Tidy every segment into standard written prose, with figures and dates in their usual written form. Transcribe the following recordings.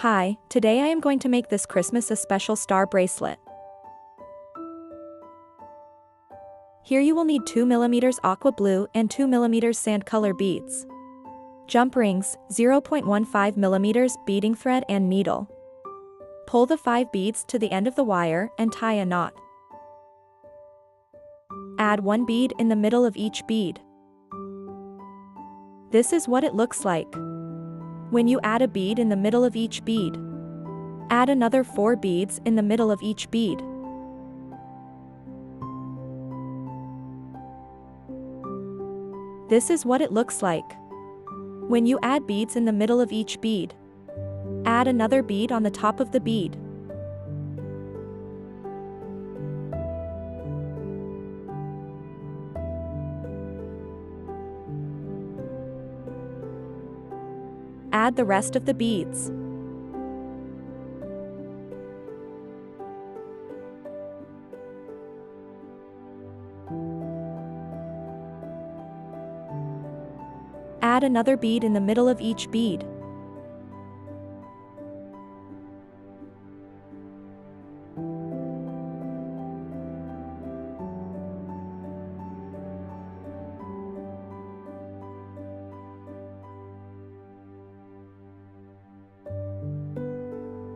Hi, today I am going to make this Christmas a special star bracelet. Here you will need 2mm aqua blue and 2mm sand color beads. Jump rings, 0.15mm beading thread and needle. Pull the 5 beads to the end of the wire and tie a knot. Add 1 bead in the middle of each bead. This is what it looks like. When you add a bead in the middle of each bead, add another 4 beads in the middle of each bead. This is what it looks like. When you add beads in the middle of each bead, add another bead on the top of the bead. Add the rest of the beads. Add another bead in the middle of each bead.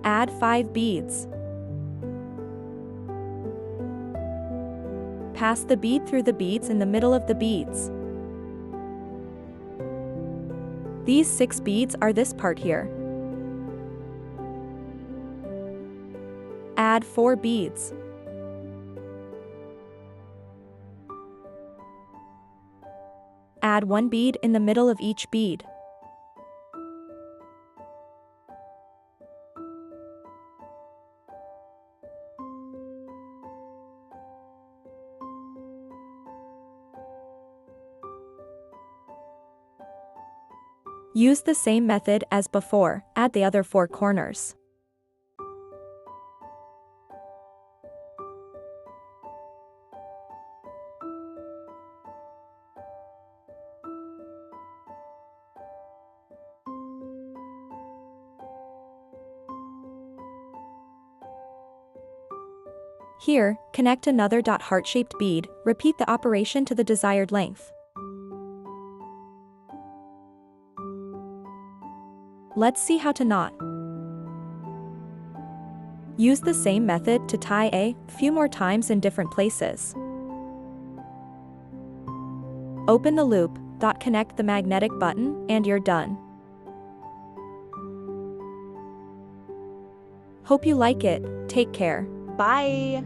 Add 5 beads. Pass the bead through the beads in the middle of the beads. These 6 beads are this part here. Add 4 beads. Add 1 bead in the middle of each bead. Use the same method as before, add the other 4 corners. Here, connect another heart-shaped bead, repeat the operation to the desired length. Let's see how to knot. Use the same method to tie a few more times in different places. Open the loop, connect the magnetic button, and you're done. Hope you like it. Take care. Bye!